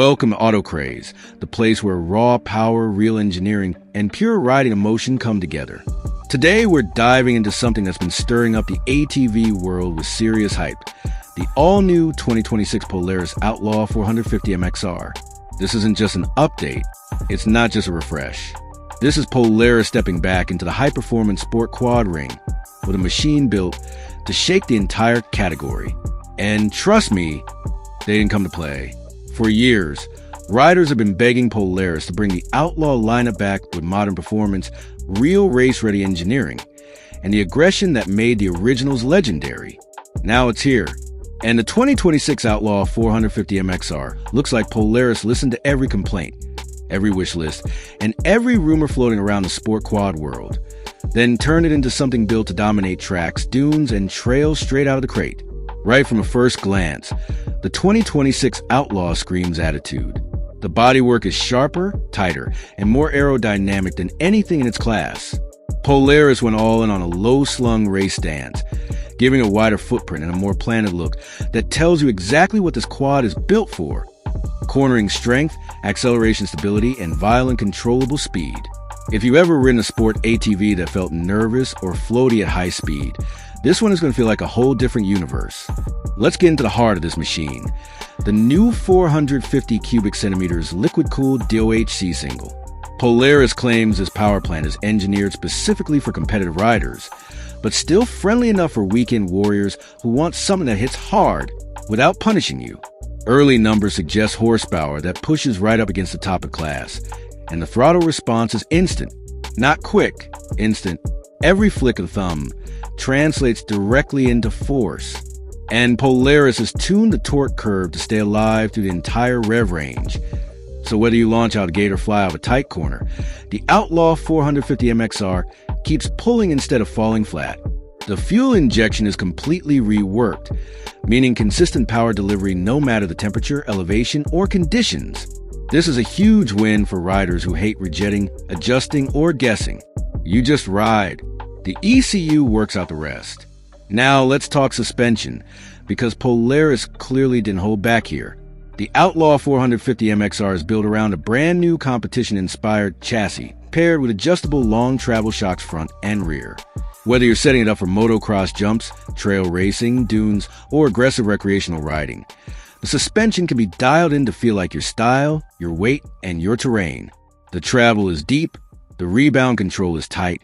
Welcome to Craze, the place where raw power, real engineering, and pure riding emotion come together. Today, we're diving into something that's been stirring up the ATV world with serious hype, the all-new 2026 Polaris Outlaw 450 MXR. This isn't just an update, it's not just a refresh. This is Polaris stepping back into the high-performance sport quad ring with a machine built to shake the entire category. And trust me, they didn't come to play. For years, riders have been begging Polaris to bring the Outlaw lineup back with modern performance, real race-ready engineering, and the aggression that made the originals legendary. Now it's here. And the 2026 Outlaw 450 MXR looks like Polaris listened to every complaint, every wish list, and every rumor floating around the sport quad world, then turned it into something built to dominate tracks, dunes, and trails straight out of the crate. Right from a first glance, the 2026 Outlaw screams attitude. The bodywork is sharper, tighter, and more aerodynamic than anything in its class. Polaris went all in on a low-slung race stance, giving a wider footprint and a more planted look that tells you exactly what this quad is built for. Cornering strength, acceleration stability, and violent controllable speed. If you've ever ridden a sport ATV that felt nervous or floaty at high speed, this one is going to feel like a whole different universe. Let's get into the heart of this machine. The new 450 cubic centimeters liquid-cooled DOHC single. Polaris claims this powerplant is engineered specifically for competitive riders, but still friendly enough for weekend warriors who want something that hits hard without punishing you. Early numbers suggest horsepower that pushes right up against the top of class, and the throttle response is instant. Not quick, instant. Every flick of the thumb translates directly into force. And Polaris has tuned the torque curve to stay alive through the entire rev range. So whether you launch out a gate or fly out of a tight corner, the Outlaw 450 MXR keeps pulling instead of falling flat. The fuel injection is completely reworked, meaning consistent power delivery no matter the temperature, elevation, or conditions. This is a huge win for riders who hate rejetting, adjusting, or guessing. You just ride. The ECU works out the rest. Now let's talk suspension, because Polaris clearly didn't hold back here. The Outlaw 450 MXR is built around a brand new competition-inspired chassis, paired with adjustable long travel shocks front and rear. Whether you're setting it up for motocross jumps, trail racing, dunes, or aggressive recreational riding, the suspension can be dialed in to feel like your style, your weight, and your terrain. The travel is deep, the rebound control is tight,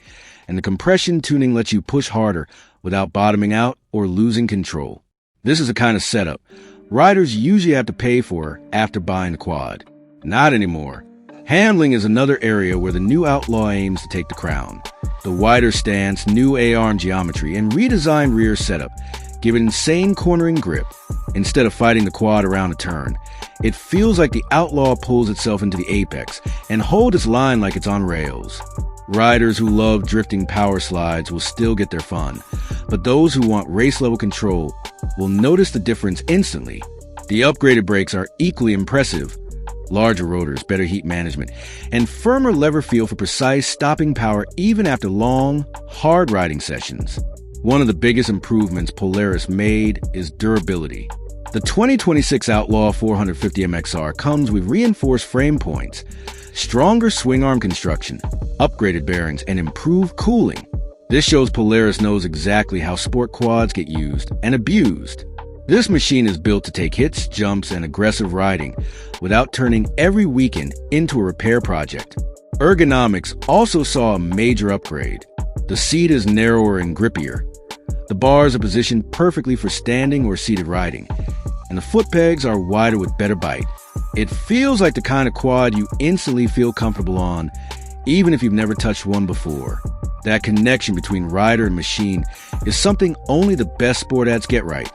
and the compression tuning lets you push harder without bottoming out or losing control. This is a kind of setup riders usually have to pay for after buying the quad. Not anymore. Handling is another area where the new Outlaw aims to take the crown. The wider stance, new A-arm geometry, and redesigned rear setup give it insane cornering grip. Instead of fighting the quad around a turn, it feels like the Outlaw pulls itself into the apex and holds its line like it's on rails. Riders who love drifting power slides will still get their fun, but those who want race-level control will notice the difference instantly. The upgraded brakes are equally impressive. Larger rotors, better heat management, and firmer lever feel for precise stopping power even after long, hard riding sessions. One of the biggest improvements Polaris made is durability. The 2026 Outlaw 450 MXR comes with reinforced frame points, stronger swing arm construction, upgraded bearings, and improved cooling. This shows Polaris knows exactly how sport quads get used and abused. This machine is built to take hits, jumps, and aggressive riding without turning every weekend into a repair project. Ergonomics also saw a major upgrade. The seat is narrower and grippier. The bars are positioned perfectly for standing or seated riding, and the foot pegs are wider with better bite. It feels like the kind of quad you instantly feel comfortable on, even if you've never touched one before. That connection between rider and machine is something only the best sport ads get right.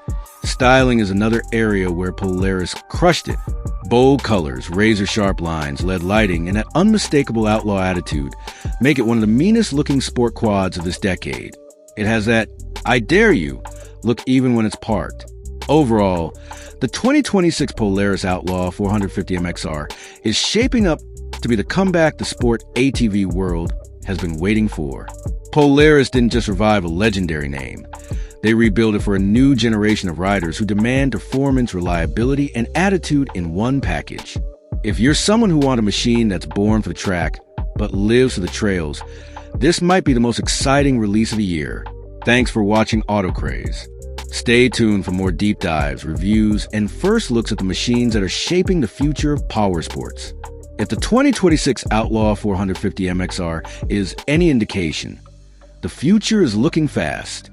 Styling is another area where Polaris crushed it. Bold colors, razor-sharp lines, LED lighting, and that unmistakable Outlaw attitude make it one of the meanest-looking sport quads of this decade. It has that "I dare you" look even when it's parked. Overall, the 2026 Polaris Outlaw 450 MXR is shaping up to be the comeback the sport ATV world has been waiting for. Polaris didn't just revive a legendary name. They rebuilt it for a new generation of riders who demand performance, reliability, and attitude in one package. If you're someone who wants a machine that's born for the track, but lives for the trails, this might be the most exciting release of the year. Thanks for watching Craze. Stay tuned for more deep dives, reviews, and first looks at the machines that are shaping the future of power sports. If the 2026 Outlaw 450 MXR is any indication, the future is looking fast.